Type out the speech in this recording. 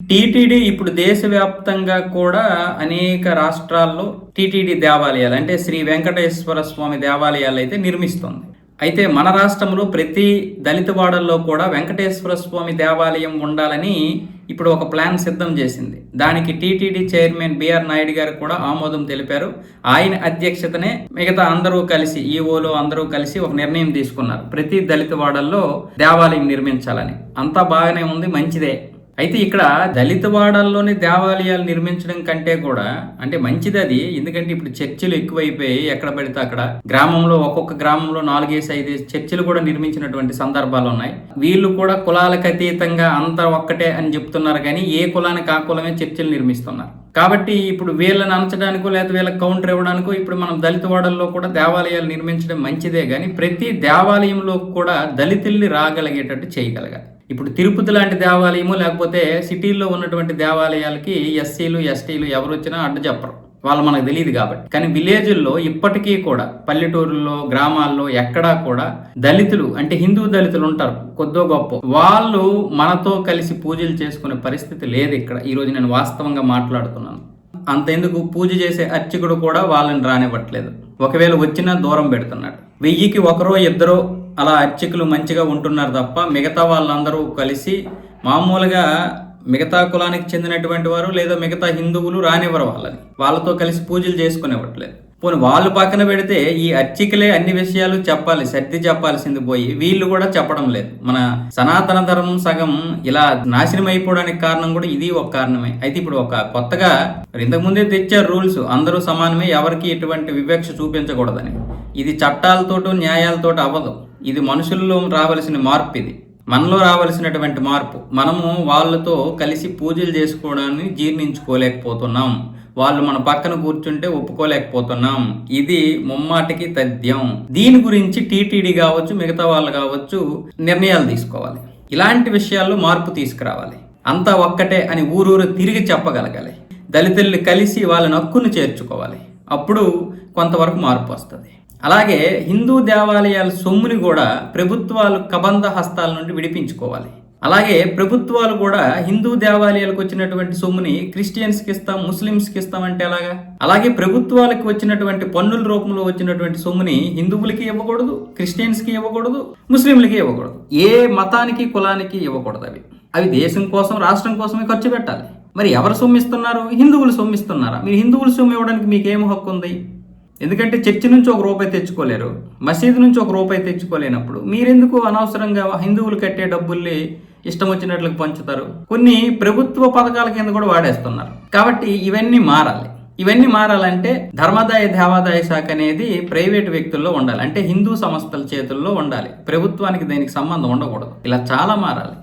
TTD ఇప్పుడు దేశవ్యాప్తంగా కూడా అనేక రాష్ట్రాల్లో టీటీడీ దేవాలయాలు అంటే శ్రీ వెంకటేశ్వర స్వామి దేవాలయాలు అయితే నిర్మిస్తోంది. అయితే మన రాష్ట్రంలో ప్రతి దళిత వాడల్లో కూడా వెంకటేశ్వర స్వామి దేవాలయం ఉండాలని ఇప్పుడు ఒక ప్లాన్ సిద్ధం చేసింది. దానికి టీటీడీ చైర్మన్ బిఆర్ నాయుడు గారు కూడా ఆమోదం తెలిపారు. ఆయన అధ్యక్షతనే మిగతా అందరూ కలిసి ఈఓలు అందరూ కలిసి ఒక నిర్ణయం తీసుకున్నారు. ప్రతి దళిత వాడల్లో దేవాలయం నిర్మించాలని. అంతా బాగానే ఉంది, మంచిదే. అయితే ఇక్కడ దళిత వాడల్లోని దేవాలయాలు నిర్మించడం కంటే కూడా అంటే మంచిది అది. ఎందుకంటే ఇప్పుడు చర్చిలు ఎక్కువైపోయి ఎక్కడ పడితే అక్కడ ఒక్కొక్క గ్రామంలో 4-5 చర్చిలు కూడా నిర్మించినటువంటి సందర్భాలు ఉన్నాయి. వీళ్ళు కూడా కులాలకు అతీతంగా అంతా ఒక్కటే అని చెప్తున్నారు, కానీ ఏ కులానికి ఆ కులమే చర్చిలు నిర్మిస్తున్నారు. కాబట్టి ఇప్పుడు వీళ్ళని అనచడానికో లేదా వీళ్ళకి కౌంటర్ ఇవ్వడానికో ఇప్పుడు మనం దళిత వాడల్లో కూడా దేవాలయాలు నిర్మించడం మంచిదే, కానీ ప్రతి దేవాలయంలో కూడా దళితుల్ని రాగలిగేటట్టు చేయగలగాలి. ఇప్పుడు తిరుపతి లాంటి దేవాలయము లేకపోతే సిటీల్లో ఉన్నటువంటి దేవాలయాలకి ఎస్సీలు ఎస్టీలు ఎవరు వచ్చినా అడ్డు చెప్పరు, వాళ్ళు మనకు తెలియదు కాబట్టి. కానీ విలేజుల్లో ఇప్పటికీ కూడా పల్లెటూరుల్లో గ్రామాల్లో ఎక్కడా కూడా దళితులు అంటే హిందూ దళితులు ఉంటారు కొద్దో గొప్ప, వాళ్ళు మనతో కలిసి పూజలు చేసుకునే పరిస్థితి లేదు ఇక్కడ. ఈరోజు నేను వాస్తవంగా మాట్లాడుతున్నాను. అంతెందుకు పూజ చేసే అర్చకుడు కూడా వాళ్ళని రానివ్వట్లేదు. ఒకవేళ వచ్చినా దూరం పెడుతున్నాడు. 1000కి ఒకరో ఇద్దరో అలా అర్చకులు మంచిగా ఉంటున్నారు తప్ప మిగతా వాళ్ళందరూ కలిసి మామూలుగా మిగతా కులానికి చెందినటువంటి వారు లేదా మిగతా హిందువులు రానివ్వరు వాళ్ళతో కలిసి పూజలు చేసుకునేవట్లేదు. పోనీ వాళ్ళు పక్కన పెడితే ఈ అర్చకులే అన్ని విషయాలు చెప్పాలి, సర్ది చెప్పాల్సింది పోయి వీళ్ళు కూడా చెప్పడం లేదు. మన సనాతన ధర్మం సగం ఇలా నాశనం అయిపోవడానికి కారణం కూడా ఇది ఒక కారణమే. అయితే ఇప్పుడు ఒక కొత్తగా ఇంతకుముందే తెచ్చారు రూల్స్, అందరూ సమానమే, ఎవరికి ఎటువంటి వివక్ష చూపించకూడదని. ఇది చట్టాలతోటో న్యాయాలతోటి అవ్వదు. ఇది మనుషుల్లో రావాల్సిన మార్పు, ఇది మనలో రావాల్సినటువంటి మార్పు. మనము వాళ్ళతో కలిసి పూజలు చేసుకోవడాన్ని జీర్ణించుకోలేకపోతున్నాం. వాళ్ళు మన పక్కన కూర్చుంటే ఒప్పుకోలేకపోతున్నాం. ఇది ముమ్మాటికి తథ్యం. దీని గురించి టీటీడీ కావచ్చు మిగతా వాళ్ళు కావచ్చు నిర్ణయాలు తీసుకోవాలి. ఇలాంటి విషయాల్లో మార్పు తీసుకురావాలి. అంతా ఒక్కటే అని ఊరూరు తిరిగి చెప్పగలగాలి. దళితుల్ని కలిసి వాళ్ళ హక్కును చేర్చుకోవాలి. అప్పుడు కొంతవరకు మార్పు వస్తుంది. అలాగే హిందూ దేవాలయాల సొమ్ముని కూడా ప్రభుత్వాలు కబంధ హస్తాల నుండి విడిపించుకోవాలి. అలాగే ప్రభుత్వాలు కూడా హిందూ దేవాలయాలకు వచ్చినటువంటి సొమ్ముని క్రిస్టియన్స్కి ఇస్తాం, ముస్లిమ్స్కి ఇస్తాం అంటే ఎలాగా? అలాగే ప్రభుత్వాలకు వచ్చినటువంటి పన్నుల రూపంలో వచ్చినటువంటి సొమ్ముని హిందువులకి ఇవ్వకూడదు, క్రిస్టియన్స్కి ఇవ్వకూడదు, ముస్లింలకి ఇవ్వకూడదు. ఏ మతానికి కులానికి ఇవ్వకూడదు. అవి దేశం కోసం రాష్ట్రం కోసమే ఖర్చు పెట్టాలి. మరి ఎవరు సొమ్మిస్తున్నారు? హిందువులు సొమ్మిస్తున్నారా? మీరు హిందువులు సొమ్ము ఇవ్వడానికి మీకేం హక్కు ఉంది? ఎందుకంటే చర్చి నుంచి ₹1 తెచ్చుకోలేరు, మసీదు నుంచి ₹1 తెచ్చుకోలేనప్పుడు మీరెందుకు అనవసరంగా హిందువులు కట్టే డబ్బుల్ని ఇష్టం వచ్చినట్లకు పంచుతారు? కొన్ని ప్రభుత్వ పథకాల కింద కూడా వాడేస్తున్నారు. కాబట్టి ఇవన్నీ మారాలి. ఇవన్నీ మారాలంటే ధర్మాదాయ దేవాదాయ శాఖ అనేది ప్రైవేటు వ్యక్తుల్లో ఉండాలి. అంటే హిందూ సంస్థల చేతుల్లో ఉండాలి. ప్రభుత్వానికి దీనికి సంబంధం ఉండకూడదు. ఇలా చాలా మారాలి.